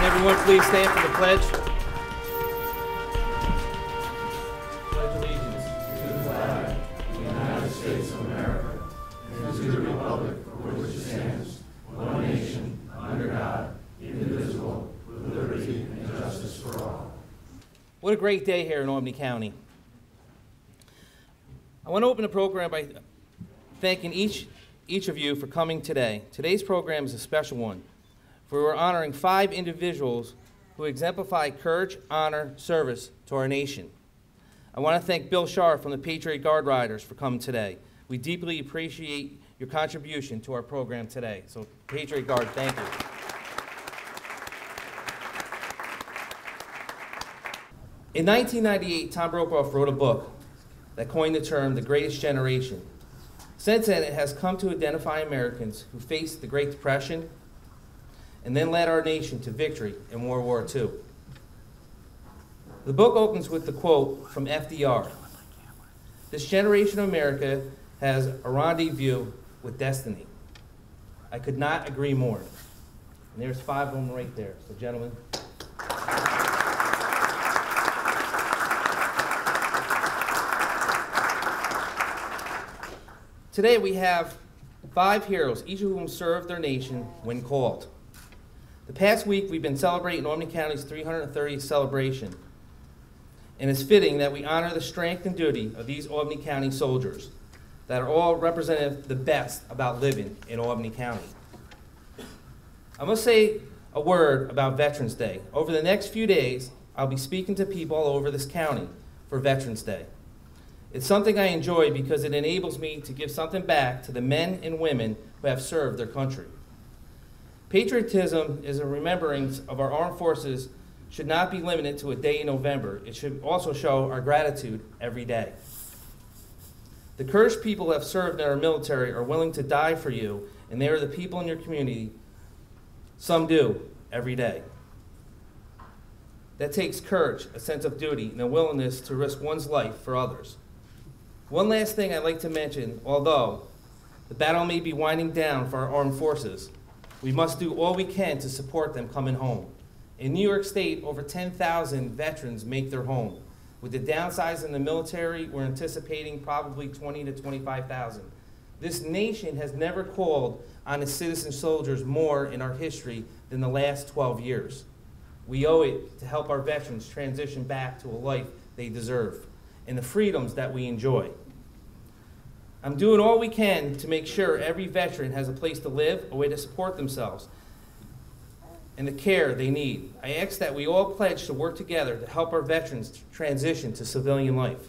Can everyone please stand for the pledge? Pledge allegiance to the flag of the United States of America and to the republic for which it stands, one nation, under God, indivisible, with liberty and justice for all. What a great day here in Albany County. I want to open the program by thanking each of you for coming today. Today's program is a special one, for we're honoring 5 individuals who exemplify courage, honor, service to our nation. I want to thank Bill Scharf from the Patriot Guard Riders for coming today. We deeply appreciate your contribution to our program today. So, Patriot Guard, thank you. In 1998, Tom Brokaw wrote a book that coined the term the greatest generation. Since then, it has come to identify Americans who faced the Great Depression and then led our nation to victory in World War II. The book opens with the quote from FDR. This generation of America has a rendezvous with destiny. I could not agree more. And there's 5 of them right there. So, gentlemen. Today we have 5 heroes, each of whom served their nation when called. The past week we've been celebrating Albany County's 330th celebration, and it's fitting that we honor the strength and duty of these Albany County soldiers that are all representative the best about living in Albany County. I must say a word about Veterans Day. Over the next few days, I'll be speaking to people all over this county for Veterans Day. It's something I enjoy because it enables me to give something back to the men and women who have served their country. Patriotism is a remembrance of our armed forces should not be limited to a day in November. It should also show our gratitude every day. The courage people who have served in our military are willing to die for you, and they are the people in your community, some do, every day. That takes courage, a sense of duty, and a willingness to risk one's life for others. One last thing I'd like to mention, although the battle may be winding down for our armed forces, we must do all we can to support them coming home. In New York State, over 10,000 veterans make their home. With the downsize in the military, we're anticipating probably 20 to 25,000. This nation has never called on its citizen soldiers more in our history than the last 12 years. We owe it to help our veterans transition back to a life they deserve and the freedoms that we enjoy. I'm doing all we can to make sure every veteran has a place to live, a way to support themselves, and the care they need. I ask that we all pledge to work together to help our veterans transition to civilian life.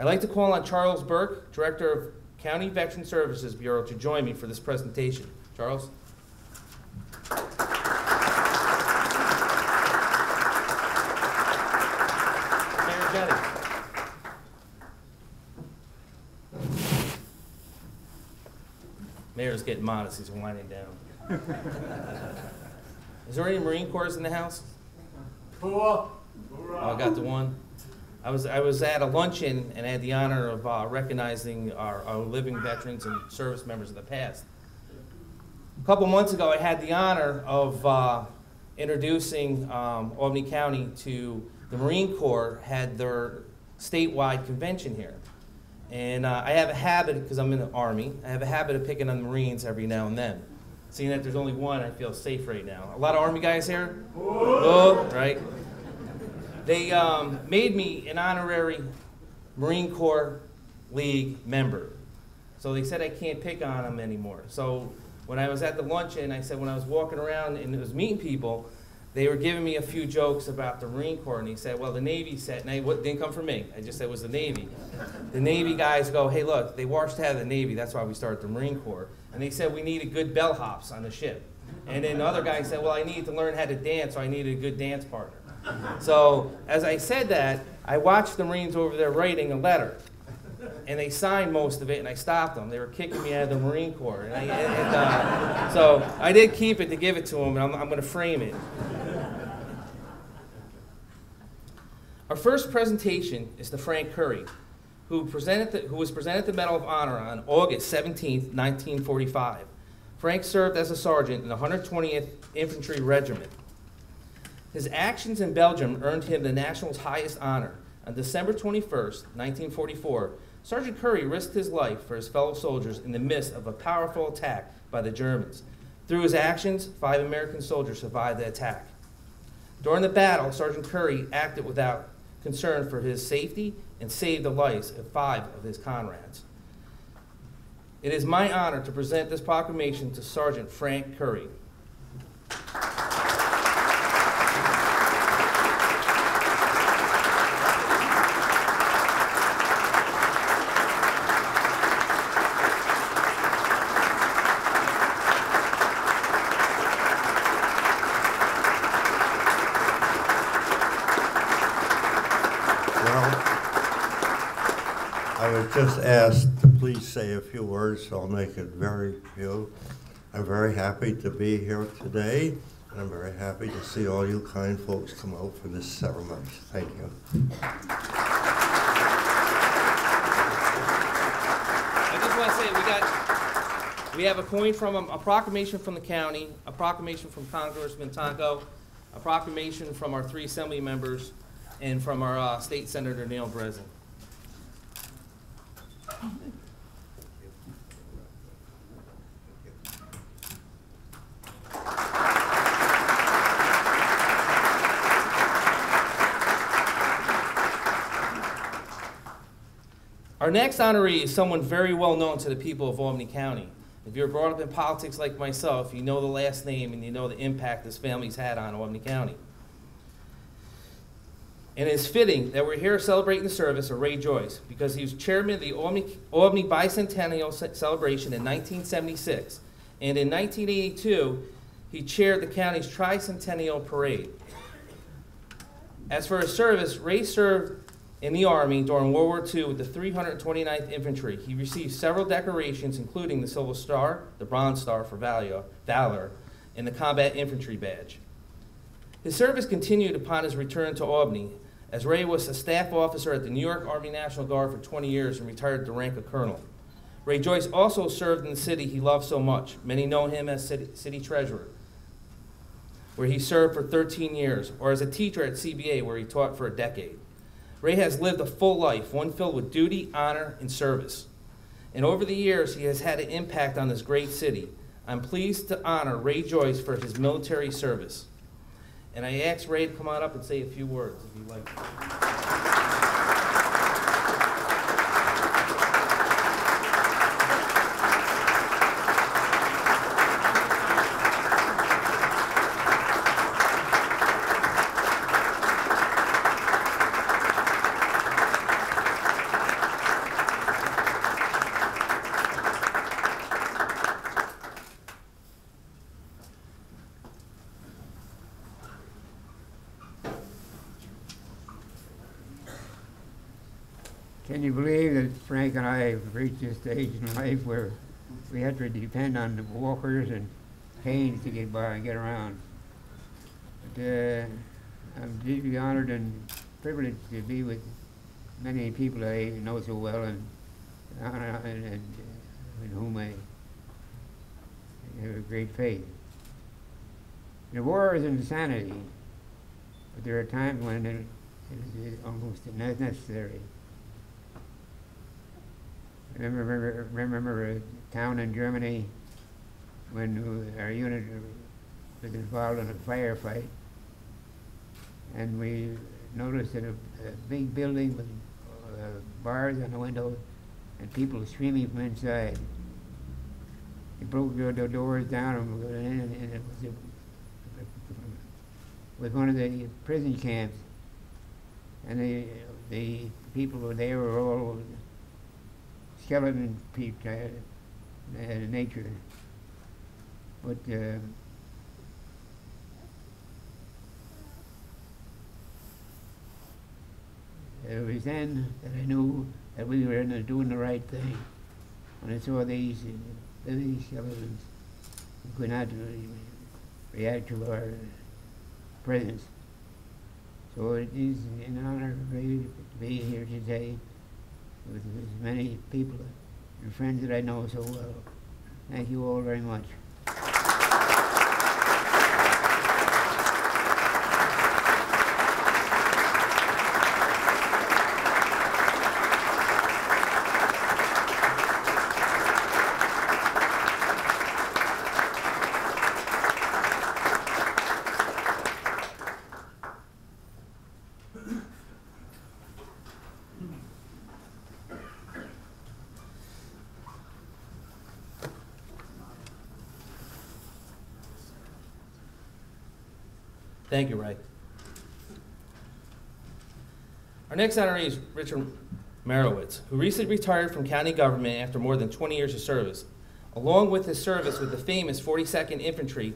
I'd like to call on Charles Burke, Director of County Veteran Services Bureau, to join me for this presentation. Charles? Mayor Jennings. Mayor's getting modest, he's winding down. Is there any Marine Corps in the house? Oh, I got the one. I was at a luncheon and I had the honor of recognizing our living veterans and service members of the past. A couple months ago, I had the honor of introducing Albany County to the Marine Corps, had their statewide convention here. And I have a habit, because I'm in the Army, I have a habit of picking on the Marines every now and then. Seeing that there's only one, I feel safe right now. A lot of Army guys here? Oh, right? They made me an honorary Marine Corps League member. So they said I can't pick on them anymore. So when I was at the luncheon, I said when I was walking around and was meeting people, they were giving me a few jokes about the Marine Corps, and he said, well, the Navy said, and it didn't come from me, I just said it was the Navy. The Navy guys go, hey, look, they washed out of the Navy, that's why we started the Marine Corps. And they said we needed good bellhops on the ship. And then the other guy said, well, I need to learn how to dance, so I needed a good dance partner. So as I said that, I watched the Marines over there writing a letter. And they signed most of it, and I stopped them. They were kicking me out of the Marine Corps. So I did keep it to give it to them, and I'm going to frame it. Our first presentation is to Frank Currey, who was presented the Medal of Honor on August 17, 1945. Frank served as a sergeant in the 120th Infantry Regiment. His actions in Belgium earned him the national's highest honor. On December 21st, 1944, Sergeant Currey risked his life for his fellow soldiers in the midst of a powerful attack by the Germans. Through his actions, 5 American soldiers survived the attack. During the battle, Sergeant Currey acted without concern for his safety and saved the lives of 5 of his comrades. It is my honor to present this proclamation to Sergeant Frank Currey. I was just asked to please say a few words, so I'll make it very few. I'm very happy to be here today, and I'm very happy to see all you kind folks come out for this ceremony. Thank you. I just want to say we have a coin from a proclamation from the county, a proclamation from Congressman Tonko, a proclamation from our 3 assembly members, and from our state senator Neil Breslin. Our next honoree is someone very well known to the people of Albany County. If you're brought up in politics like myself, you know the last name and you know the impact this family's had on Albany County. And it's fitting that we're here celebrating the service of Ray Joyce because he was chairman of the Albany Bicentennial Celebration in 1976. And in 1982, he chaired the county's Tricentennial Parade. As for his service, Ray served in the Army during World War II with the 329th Infantry. He received several decorations, including the Silver Star, the Bronze Star for Valor, and the Combat Infantry Badge. His service continued upon his return to Albany, as Ray was a staff officer at the New York Army National Guard for 20 years and retired to the rank of colonel. Ray Joyce also served in the city he loved so much. Many know him as city treasurer, where he served for 13 years, or as a teacher at CBA, where he taught for a decade. Ray has lived a full life, one filled with duty, honor, and service. And over the years, he has had an impact on this great city. I'm pleased to honor Ray Joyce for his military service. And I asked Ray to come on up and say a few words, if you'd like. Can you believe that Frank and I have reached this stage in life where we have to depend on the walkers and canes to get by and get around? But I'm deeply honored and privileged to be with many people I know so well and in whom I have a great faith. The war is insanity, but there are times when it is almost necessary. I remember a town in Germany when our unit was involved in a firefight, and we noticed that a big building with bars on the windows and people screaming from inside. They broke the doors down and we went in, and it was one of the prison camps, and the people who were there were all skeleton nature. But it was then that I knew that we were doing the right thing. When I saw these living skeletons who could not react to our presence. So it is an honor for me to be here today with as many people and friends that I know so well. Thank you all very much. Thank you, Ray. Our next honoree is Richard Marowitz, who recently retired from county government after more than 20 years of service. Along with his service with the famous 42nd Infantry,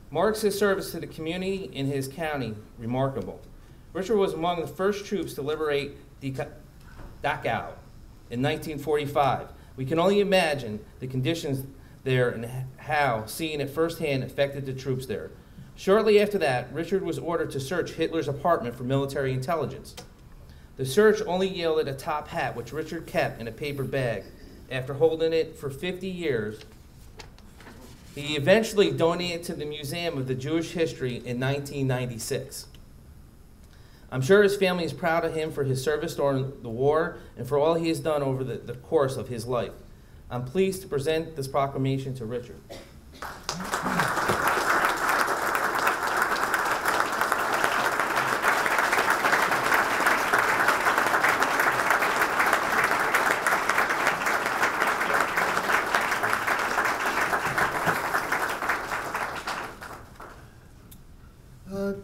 marks his service to the community in his county remarkable. Richard was among the first troops to liberate Dachau in 1945. We can only imagine the conditions there and how seeing it firsthand affected the troops there. Shortly after that, Richard was ordered to search Hitler's apartment for military intelligence. The search only yielded a top hat, which Richard kept in a paper bag. After holding it for 50 years, he eventually donated to the Museum of the Jewish History in 1996. I'm sure his family is proud of him for his service during the war and for all he has done over the course of his life. I'm pleased to present this proclamation to Richard.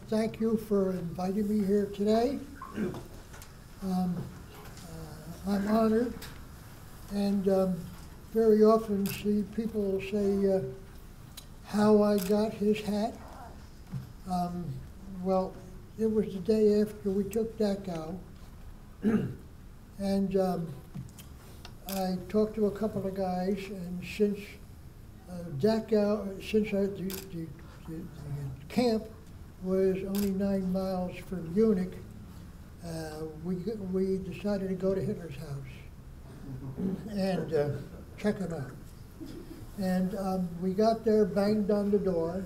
Thank you for inviting me here today. I'm honored, and very often see people say how I got his hat. Well, it was the day after we took Dachau, and I talked to a couple of guys, and since Dachau, since the camp was only 9 miles from Munich, we decided to go to Hitler's house and check it out. And we got there, banged on the door.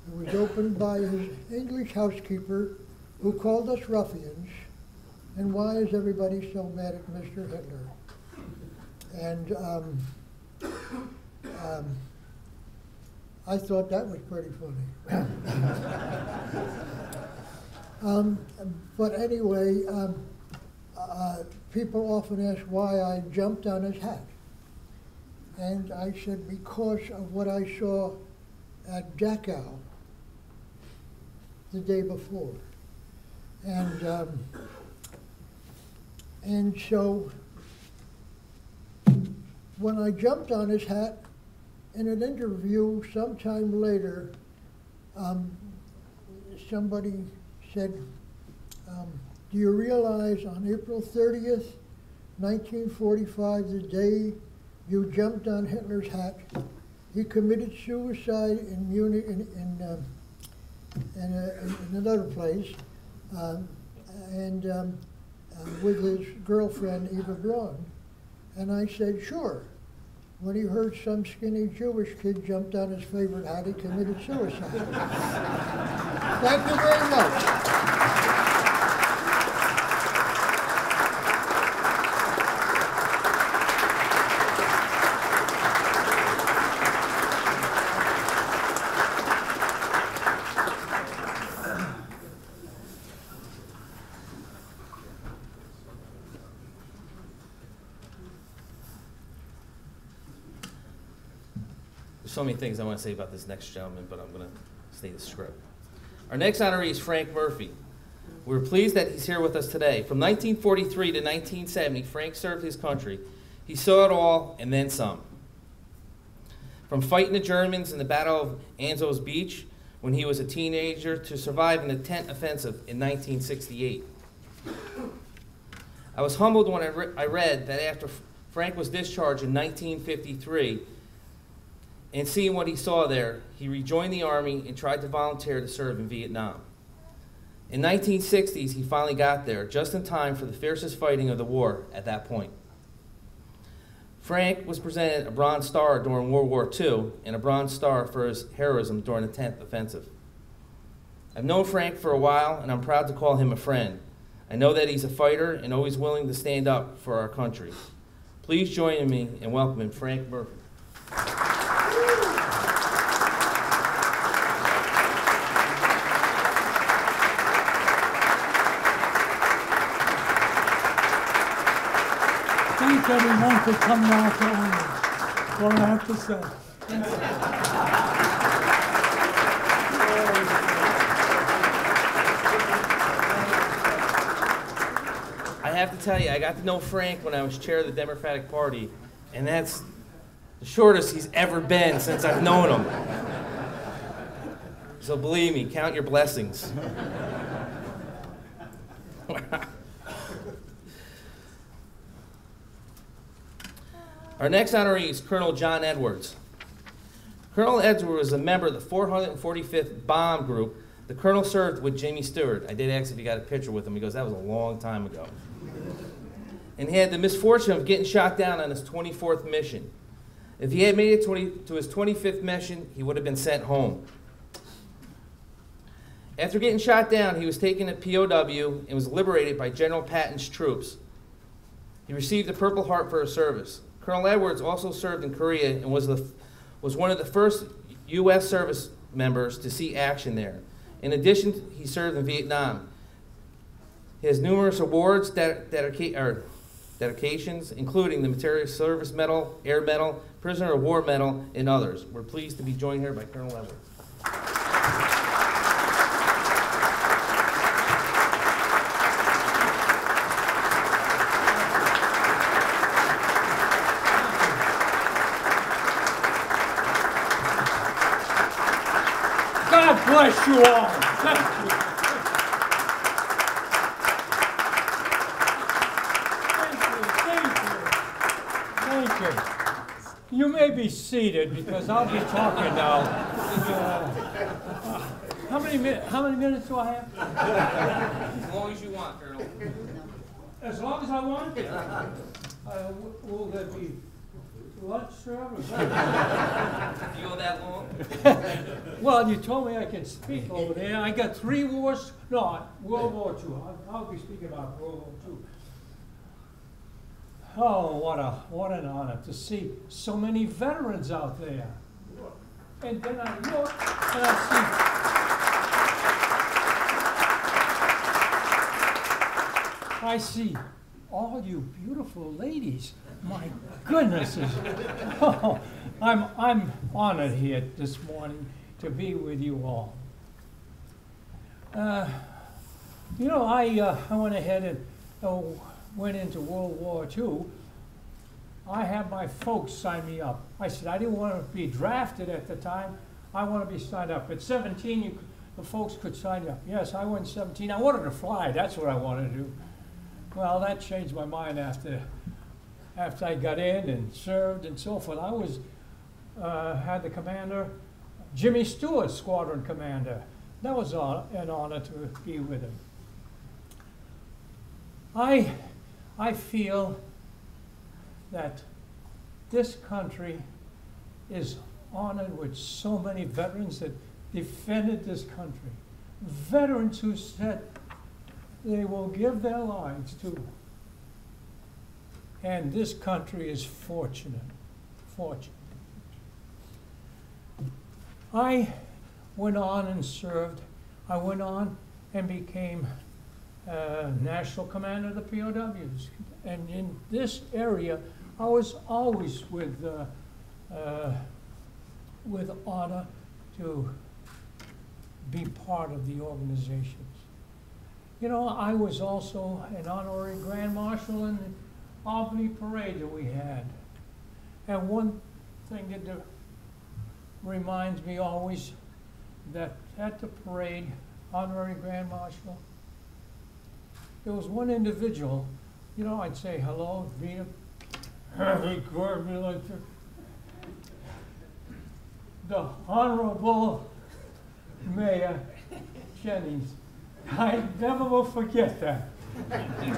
It was opened by his English housekeeper, who called us ruffians. And why is everybody so mad at Mr. Hitler? And I thought that was pretty funny. But anyway, people often ask why I jumped on his hat. And I said because of what I saw at Dachau the day before. And so when I jumped on his hat, in an interview sometime later, somebody said, do you realize on April 30th, 1945, the day you jumped on Hitler's hat, he committed suicide in Munich, in another place, with his girlfriend, Eva Braun. And I said, sure. When he heard some skinny Jewish kid jumped on his favorite hat, he committed suicide. Thank you very much. So many things I want to say about this next gentleman, but I'm going to stay the script. Our next honoree is Frank Murphy. We're pleased that he's here with us today. From 1943 to 1970, Frank served his country. He saw it all and then some. From fighting the Germans in the Battle of Anzo's Beach when he was a teenager to surviving the tent offensive in 1968. I was humbled when I read that after Frank was discharged in 1953, and seeing what he saw there, he rejoined the Army and tried to volunteer to serve in Vietnam. In 1960s, he finally got there, just in time for the fiercest fighting of the war at that point. Frank was presented a Bronze Star during World War II and a Bronze Star for his heroism during the 10th Offensive. I've known Frank for a while, and I'm proud to call him a friend. I know that he's a fighter and always willing to stand up for our country. Please join me in welcoming Frank Murphy. Thank everyone for coming out to honor. That's all I have to say. have to tell you, I got to know Frank when I was chair of the Democratic Party, and that's the shortest he's ever been since I've known him. So believe me, count your blessings. Our next honoree is Colonel John Edwards. Colonel Edwards was a member of the 445th Bomb Group. The colonel served with Jimmy Stewart. I did ask if he got a picture with him. He goes, that was a long time ago. And he had the misfortune of getting shot down on his 24th mission. If he had made it to his 25th mission, he would have been sent home. After getting shot down, he was taken at POW and was liberated by General Patton's troops. He received the Purple Heart for his service. Colonel Edwards also served in Korea and was one of the first U.S. service members to see action there. In addition, he served in Vietnam. He has numerous awards, dedications, including the Military Service Medal, Air Medal, Prisoner of War Medal, and others. We're pleased to be joined here by Colonel Edwards. God bless you all. Thank you. Thank you. You may be seated because I'll be talking now. How many minutes do I have? As long as you want, Colonel. As long as I want? Will there be lunch service? You go that long? Well, you told me I can speak over there. I got 3 wars. No, World War II. I'll be speaking about World War II. Oh, what an honor to see so many veterans out there. And then I look and I see all you beautiful ladies. My goodness, oh, I'm honored here this morning to be with you all. You know, I went ahead and went into World War II. I had my folks sign me up. I said I didn't want to be drafted at the time. I want to be signed up. At 17, the folks could sign you up. Yes, I went 17. I wanted to fly. That's what I wanted to do. Well, that changed my mind after I got in and served and so forth. I was had the commander, Jimmy Stewart, squadron commander. That was an honor to be with him. I feel that this country is honored with so many veterans that defended this country. Veterans who said they will give their lives to. And this country is fortunate. I went on and served. I went on and became national commander of the POWs. And in this area, I was always with honor to be part of the organizations. You know, I was also an honorary Grand Marshal in the Albany parade that we had. And one thing that reminds me always that at the parade, honorary Grand Marshal, there was one individual, you know, I'd say hello, greet him, the Honorable Mayor Jennings. I never will forget that. Thank you.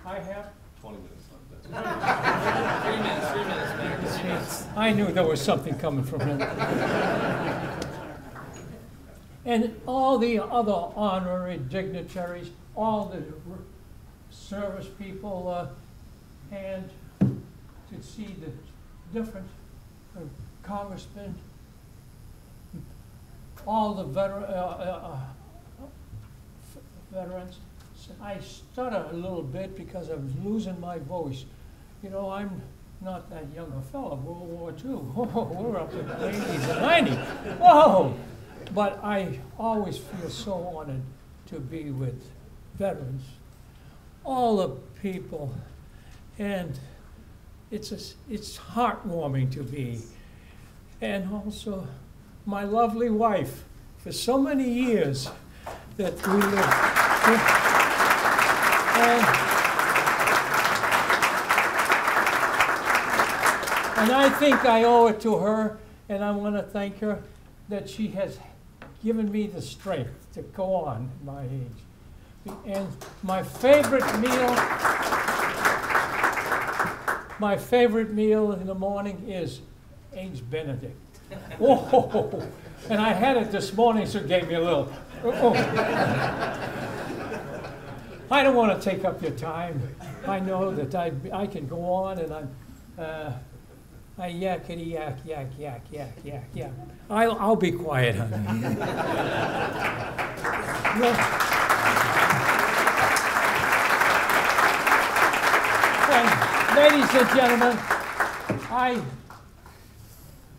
I have 20 minutes left. 3 minutes, 3 minutes, 3 minutes. I knew there was something coming from him. And all the other honorary dignitaries, all the service people, and to see the different congressmen, veterans. I stutter a little bit because I'm losing my voice. You know, I'm not that young a fella, World War II. Oh, we're up in the 80s and 90s. Whoa! But I always feel so honored to be with veterans, all the people, and it's heartwarming to be. And also my lovely wife, for so many years that we lived. And I think I owe it to her, and I want to thank her that she has given me the strength to go on at my age. And my favorite meal in the morning is Eggs Benedict. Oh, and I had it this morning, so it gave me a little. Oh. I don't want to take up your time. I know that I can go on, and I yakety yak yak yak yak yak yak. I'll be quiet, honey. And ladies and gentlemen,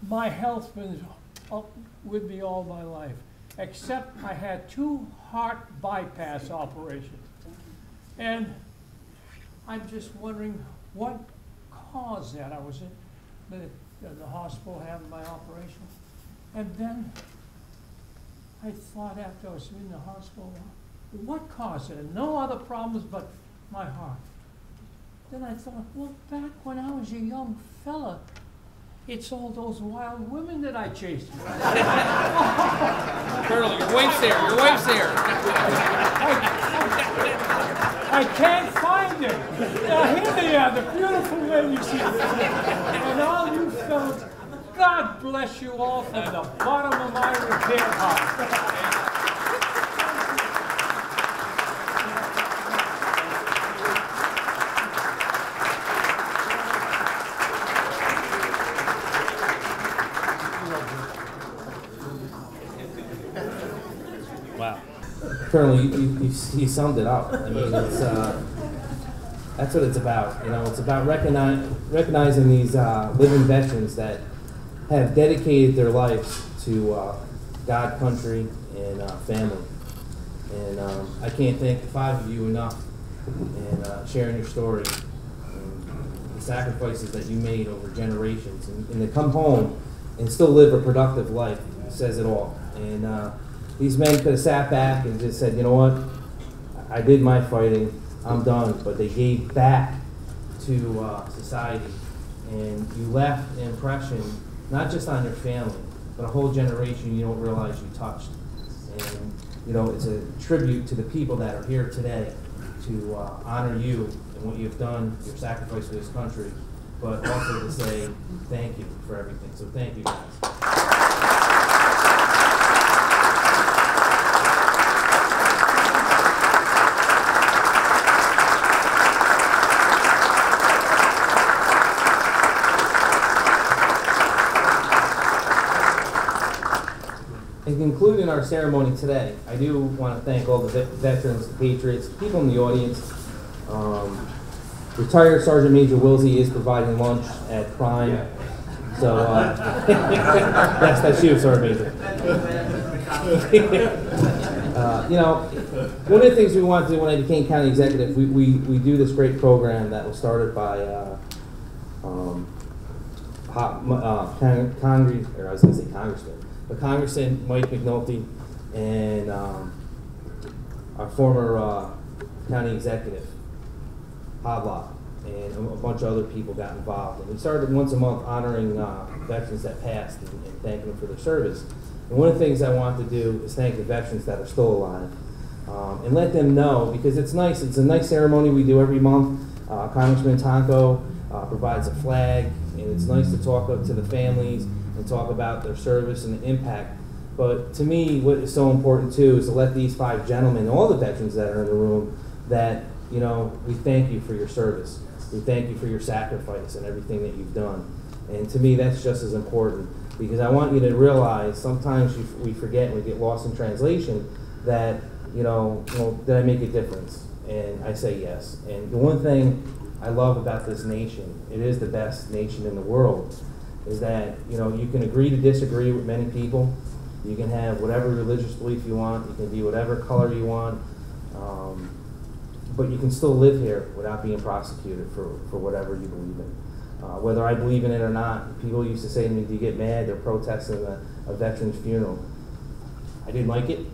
my health been up with me all my life, except I had 2 heart bypass operations. And I'm just wondering what caused that. I was in the hospital having my operation. And then I thought after I was in the hospital, what caused it? No other problems but my heart. Then I thought, well, back when I was a young fella, it's all those wild women that I chased. Curly, your wife's there. Your wife's there. I can't find them. Now here they are, the beautiful ladies here. And all you fellas, God bless you all from the bottom of my repair heart. Wow. Curly, you summed it up. I mean, it's that's what it's about. You know, it's about recognizing these living veterans that have dedicated their lives to God, country, and family. And I can't thank the 5 of you enough in sharing your story and the sacrifices that you made over generations. And to come home and still live a productive life says it all. And these men could have sat back and just said, you know what, I did my fighting, I'm done. But they gave back to society. And you left an impression, not just on your family, but a whole generation you don't realize you touched. And you know, it's a tribute to the people that are here today to honor you and what you've done, your sacrifice for this country, but also to say thank you for everything. So thank you guys. In concluding our ceremony today, I do want to thank all the veterans, the patriots, the people in the audience. Retired Sergeant Major Wilsey is providing lunch at Prime. So, yes, that's you, Sergeant Major. You know, one of the things we want to do when I became county executive, we do this great program that was started by Congressman Mike McNulty and our former county executive, Hodlock, and a bunch of other people got involved. And we started once a month honoring veterans that passed and thanking them for their service. And one of the things I want to do is thank the veterans that are still alive and let them know, because it's nice. It's a nice ceremony we do every month. Congressman Tonko provides a flag, and it's nice to talk to the families and talk about their service and the impact. But to me, what is so important too is to let these 5 gentlemen, all the veterans that are in the room, that, you know, we thank you for your service. We thank you for your sacrifice and everything that you've done. And to me, that's just as important, because I want you to realize sometimes we forget, we get lost in translation, that well, did I make a difference? And I say yes. And the one thing I love about this nation, it is the best nation in the world, is that, you can agree to disagree with many people. You can have whatever religious belief you want. You can be whatever color you want. But you can still live here without being prosecuted for whatever you believe in. Whether I believe in it or not, people used to say to me, do you get mad? They're protesting a veteran's funeral. I didn't like it.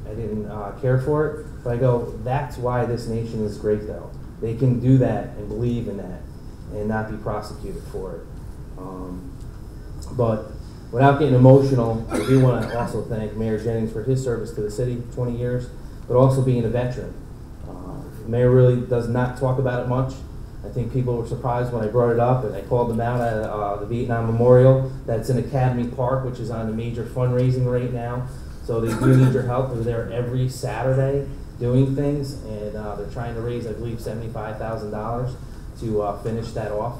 I didn't care for it. But I go, that's why this nation is great, though. They can do that and believe in that and not be prosecuted for it. But without getting emotional, I do want to also thank Mayor Jennings for his service to the city, 20 years, but also being a veteran. The mayor really does not talk about it much. I think people were surprised when I brought it up and I called them out at the Vietnam Memorial. That's in Academy Park, which is on a major fundraising right now. So they do need your help. They're there every Saturday doing things, and they're trying to raise, I believe, $75,000 to finish that off.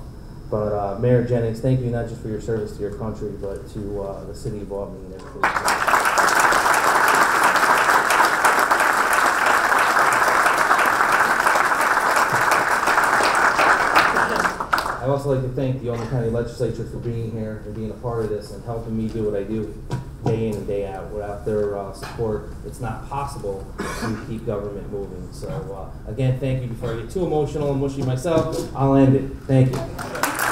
But Mayor Jennings, thank you not just for your service to your country, but to the city of Albany and everything. I'd also like to thank the Albany County Legislature for being here and being a part of this and helping me do what I do day in and day out. Without their support, it's not possible to keep government moving. So again, thank you. Before I get too emotional and mushy myself, I'll end it. Thank you.